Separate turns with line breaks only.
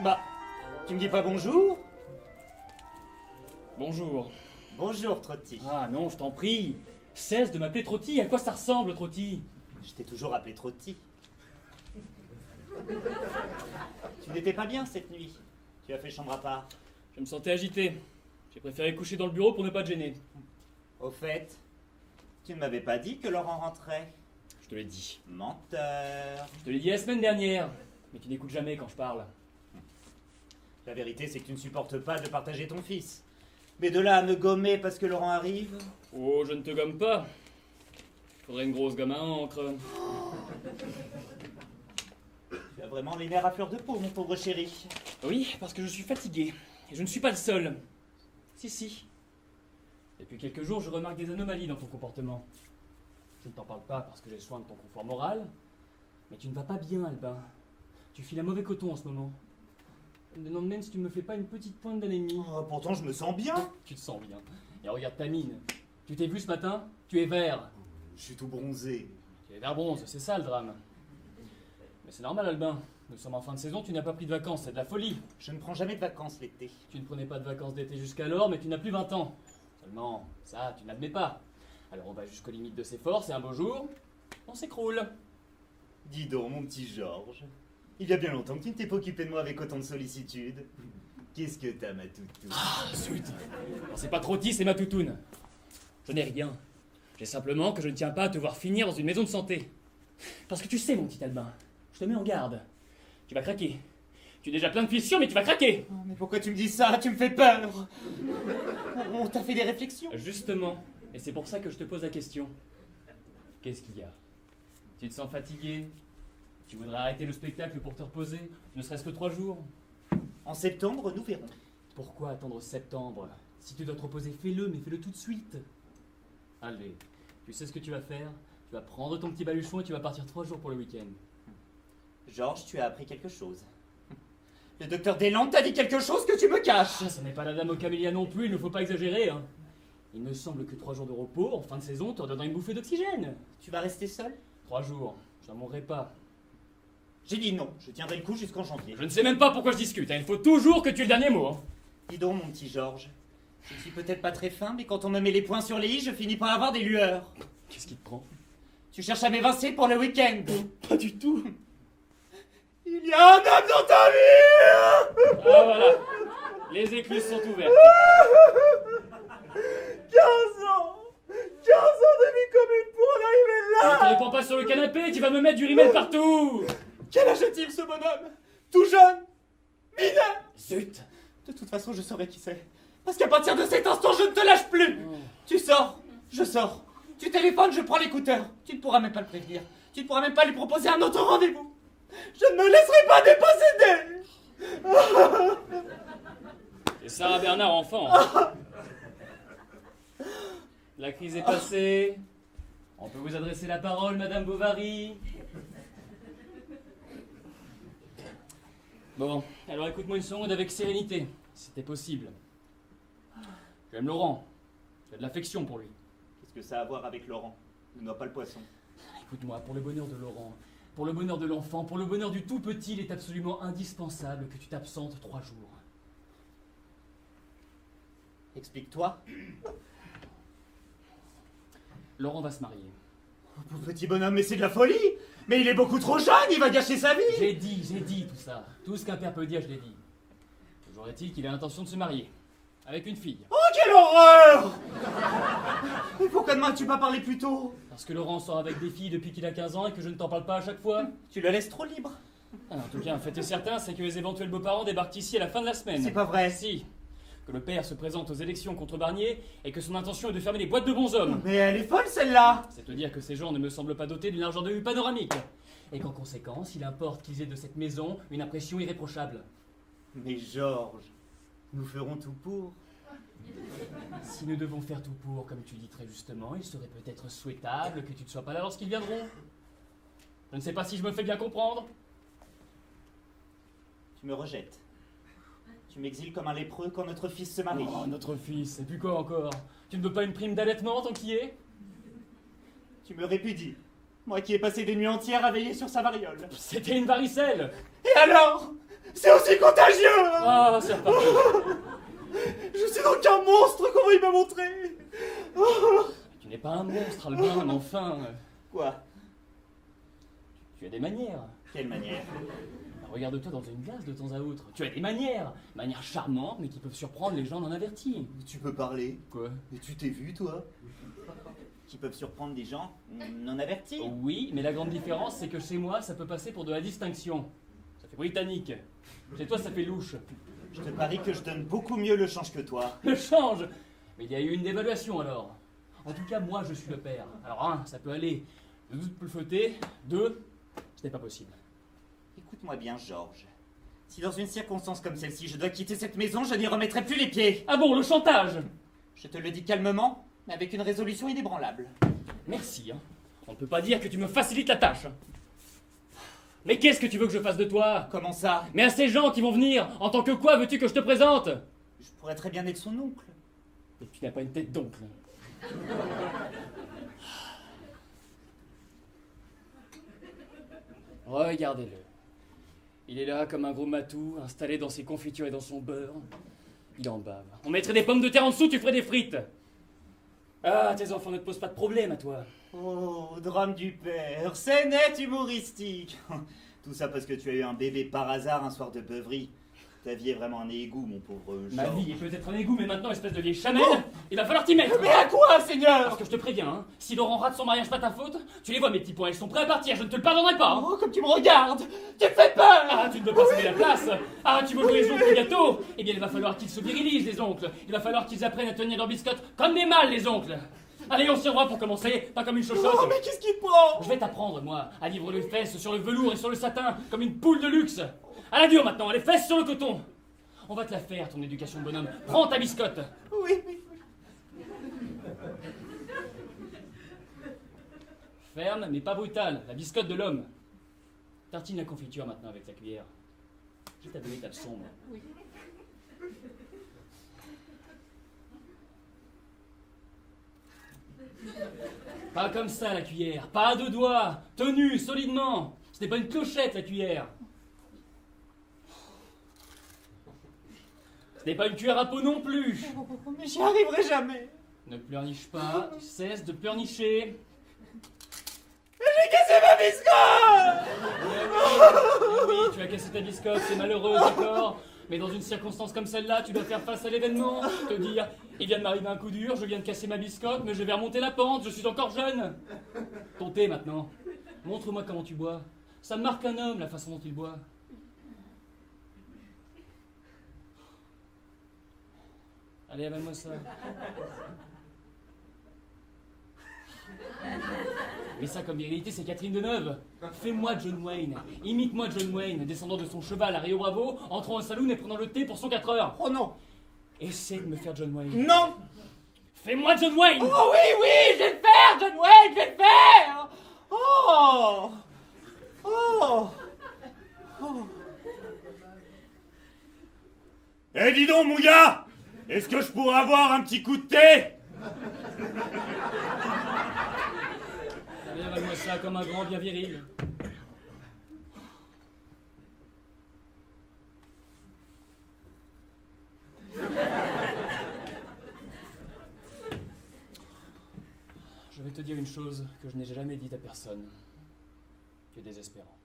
Bah, tu me dis pas bonjour?
Bonjour.
Bonjour, Trotti.
Ah non, je t'en prie. Cesse de m'appeler Trotti. À quoi ça ressemble, Trotti?
Je t'ai toujours appelé Trotti. Tu n'étais pas bien cette nuit. Tu as fait chambre à part.
Je me sentais agité. J'ai préféré coucher dans le bureau pour ne pas te gêner.
Au fait, tu ne m'avais pas dit que Laurent rentrait.
Je te l'ai dit.
Menteur.
Je te l'ai dit la semaine dernière. Mais tu n'écoutes jamais quand je parle.
La vérité, c'est que tu ne supportes pas de partager ton fils. Mais de là à me gommer parce que Laurent arrive...
Oh, je ne te gomme pas. Faudrait une grosse gomme à encre.
Tu as vraiment les nerfs à fleur de peau, mon pauvre chéri.
Oui, parce que je suis fatigué. Et je ne suis pas le seul. Si. Depuis quelques jours, je remarque des anomalies dans ton comportement. Je ne t'en parle pas parce que j'ai soin de ton confort moral. Mais tu ne vas pas bien, Albin. Tu files un mauvais coton en ce moment. Je me demande même si tu me fais pas une petite pointe d'anémie.
Oh, pourtant, je me sens bien.
Tu te sens bien. Et regarde ta mine. Tu t'es vu ce matin? Tu es vert.
Je suis tout bronzé.
Tu es vert bronze, c'est ça le drame. Mais c'est normal, Albin. Nous sommes en fin de saison, tu n'as pas pris de vacances, c'est de la folie.
Je ne prends jamais de vacances l'été.
Tu ne prenais pas de vacances d'été jusqu'alors, mais tu n'as plus 20 ans. Seulement, ça, tu n'admets pas. Alors on va jusqu'aux limites de ses forces et un beau jour, on s'écroule.
Dis donc, mon petit Georges. Il y a bien longtemps que tu ne t'es pas occupé de moi avec autant de sollicitude. Qu'est-ce que t'as, ma toutou?
Ah, zut! Non, c'est pas Trotti, c'est ma toutoune. Je n'ai rien. J'ai simplement que je ne tiens pas à te voir finir dans une maison de santé. Parce que tu sais, mon petit Albin, je te mets en garde. Tu vas craquer. Tu es déjà plein de fissures, mais tu vas craquer!
Oh, mais pourquoi tu me dis ça? Tu me fais peur! On t'a fait des réflexions?
Justement, et c'est pour ça que je te pose la question. Qu'est-ce qu'il y a? Tu te sens fatigué? Tu voudrais arrêter le spectacle pour te reposer? Ne serait-ce que 3 jours?
En septembre, nous verrons.
Pourquoi attendre septembre? Si tu dois te reposer, fais-le, mais fais-le tout de suite. Allez, tu sais ce que tu vas faire? Tu vas prendre ton petit baluchon et tu vas partir 3 jours pour le week-end.
Georges, tu as appris quelque chose. Le docteur Deslandes t'a dit quelque chose que tu me caches.
Ah, ça n'est pas la dame aux camélias non plus, il ne faut pas exagérer, hein. Il me semble que 3 jours de repos, en fin de saison, te redonnera une bouffée d'oxygène.
Tu vas rester seul?
3 jours, je n'en mourrai pas.
J'ai dit non, je tiendrai le coup jusqu'en janvier.
Je ne sais même pas pourquoi je discute, hein. Il faut toujours que tu aies le dernier mot, hein.
Dis donc, mon petit Georges. Je suis peut-être pas très fin, mais quand on me met les points sur les i, je finis par avoir des lueurs.
Qu'est-ce qui te prend?
Tu cherches à m'évincer pour le week-end?
Pas du tout.
Il y a un homme dans ta vie!
Ah voilà, les écluses sont ouvertes.
15 ans! 15 ans de vie commune pour en arriver
Ne te
là!
répands pas sur le canapé, tu vas me mettre du rimel partout.
Quel âge a-t-il ce bonhomme? Tout jeune? Mineur?
Zut.
De toute façon, je saurai qui c'est. Parce qu'à partir de cet instant, je ne te lâche plus! Tu sors, je sors. Tu téléphones, je prends l'écouteur. Tu ne pourras même pas le prévenir. Tu ne pourras même pas lui proposer un autre rendez-vous. Je ne me laisserai pas déposséder!
C'est Sarah Bernard enfant. La crise est passée. On peut vous adresser la parole, Madame Bovary. Bon, alors écoute-moi une seconde avec sérénité, si c'était possible. J'aime Laurent. J'ai de l'affection pour lui.
Qu'est-ce que ça a à voir avec Laurent? Ne noie pas le poisson.
Écoute-moi, pour le bonheur de Laurent, pour le bonheur de l'enfant, pour le bonheur du tout petit, il est absolument indispensable que tu t'absentes 3 jours.
Explique-toi.
Laurent va se marier.
Oh, pauvre petit bonhomme, mais c'est de la folie! Mais il est beaucoup trop jeune, il va gâcher sa vie!
J'ai dit tout ça. Tout ce qu'un père peut dire, je l'ai dit. Toujours est-il qu'il a l'intention de se marier. Avec une fille.
Oh, quelle horreur! Mais pourquoi ne m'as-tu pas parlé plus tôt?
Parce que Laurent sort avec des filles depuis qu'il a 15 ans et que je ne t'en parle pas à chaque fois.
Tu le laisses trop libre.
Ah, en tout cas, un fait est certain, c'est que les éventuels beaux-parents débarquent ici à la fin de la semaine.
C'est pas vrai.
Si. Que le père se présente aux élections contre Barnier et que son intention est de fermer les boîtes de bonshommes.
Mais elle est folle, celle-là!
C'est te dire que ces gens ne me semblent pas dotés d'une argent de vue panoramique. Et qu'en conséquence, il importe qu'ils aient de cette maison une impression irréprochable.
Mais Georges, nous ferons tout pour.
Si nous devons faire tout pour, comme tu dis très justement, il serait peut-être souhaitable que tu ne sois pas là lorsqu'ils viendront. Je ne sais pas si je me fais bien comprendre.
Tu me rejettes. Tu m'exiles comme un lépreux quand notre fils se marie.
Oh, notre fils, et puis quoi encore? Tu ne veux pas une prime d'allaitement tant qu'il y est?
Tu me répudies. Moi qui ai passé des nuits entières à veiller sur sa variole.
C'était une varicelle!
Et alors? C'est aussi contagieux!
Ah, c'est reparti.
Je suis donc un monstre, comment il m'a montré?
Tu n'es pas un monstre, Albin, mais enfin...
Quoi?
Tu as des manières.
Quelle manière?
Regarde-toi dans une glace de temps à autre. Tu as des manières charmantes, mais qui peuvent surprendre les gens non avertis.
Tu peux parler?
Quoi?
Mais tu t'es vu, toi? Qui peuvent surprendre des gens non avertis?
Oui, mais la grande différence, c'est que chez moi, ça peut passer pour de la distinction. Ça fait britannique. Chez toi, ça fait louche.
Je te parie que je donne beaucoup mieux le change que toi.
Le change! Mais il y a eu une dévaluation alors. En tout cas, moi, je suis le père. Alors, un, ça peut aller. De doute peut le fauter. Deux, ce n'est pas possible.
Écoute-moi bien, Georges. Si dans une circonstance comme celle-ci, je dois quitter cette maison, je n'y remettrai plus les pieds.
Ah bon, le chantage!
Je te le dis calmement, mais avec une résolution inébranlable.
Merci, hein. On ne peut pas dire que tu me facilites la tâche. Mais qu'est-ce que tu veux que je fasse de toi?
Comment ça?
Mais à ces gens qui vont venir, en tant que quoi veux-tu que je te présente?
Je pourrais très bien être son oncle.
Et tu n'as pas une tête d'oncle. Regardez-le. Il est là comme un gros matou, installé dans ses confitures et dans son beurre. Il en bave. On mettrait des pommes de terre en dessous, tu ferais des frites. Ah, tes enfants ne te posent pas de problème à toi.
Oh, drame du père, c'est net humoristique. Tout ça parce que tu as eu un bébé par hasard un soir de beuverie. Ta vie est vraiment un égout, mon pauvre Georges.
Ma vie est peut-être un égout, mais maintenant, espèce de vieille chamelle, il va falloir t'y mettre.
Mais à quoi, Seigneur?
Parce que je te préviens, hein, si Laurent rate son mariage, pas ta faute, tu les vois, mes petits points, ils sont prêts à partir, je ne te le pardonnerai pas. Hein.
Oh, comme tu me regardes, tu me fais peur.
Ah, tu ne veux pas céder la place. Ah, tu veux jouer les oncles gâteaux. Eh bien, il va falloir qu'ils se virilisent, les oncles. Il va falloir qu'ils apprennent à tenir leur biscotte comme des mâles, les oncles. Allez, on s'y revoit pour commencer, pas comme une chochotte.
Oh, mais qu'est-ce qui te prend?
Je vais t'apprendre, moi, à vivre les fesses sur le velours et sur le satin, comme une poule de luxe. À la dure maintenant, les fesses sur le coton. On va te la faire, ton éducation de bonhomme. Prends ta biscotte.
Oui, oui, oui.
Ferme, mais pas brutale, la biscotte de l'homme. Tartine la confiture maintenant avec ta cuillère. Qui t'a donné ta leçon, moi?
Oui.
Pas comme ça, la cuillère. Pas à deux doigts. Tenue, solidement. Ce n'est pas une clochette, la cuillère. Ce n'est pas une cuillère à peau non plus.
Oh, mais j'y arriverai jamais.
Ne pleurniche pas, cesse de pleurnicher.
J'ai cassé ma biscotte.
Oui, tu as cassé ta biscotte, c'est malheureux, d'accord. Mais dans une circonstance comme celle-là, tu dois faire face à l'événement. Te dire, il vient de m'arriver un coup dur, je viens de casser ma biscotte, mais je vais remonter la pente, je suis encore jeune. Ton thé maintenant. Montre-moi comment tu bois. Ça marque un homme, la façon dont il boit. Allez, avale-moi ça. Mais ça, comme vérité, c'est Catherine Deneuve. Fais-moi John Wayne. Imite-moi John Wayne, descendant de son cheval à Rio Bravo, entrant au saloon et prenant le thé pour son 4 heures.
Oh non.
Essaie de me faire John Wayne.
Non.
Fais-moi John Wayne.
Oh oui, oui, je vais le faire, John Wayne, je vais le faire. Oh. Oh. Oh.
Eh dis donc, mon gars, est-ce que je pourrais avoir un petit coup de thé?
Allez, avale-moi ça comme un grand bien viril. Je vais te dire une chose que je n'ai jamais dite à personne. Tu es désespérant.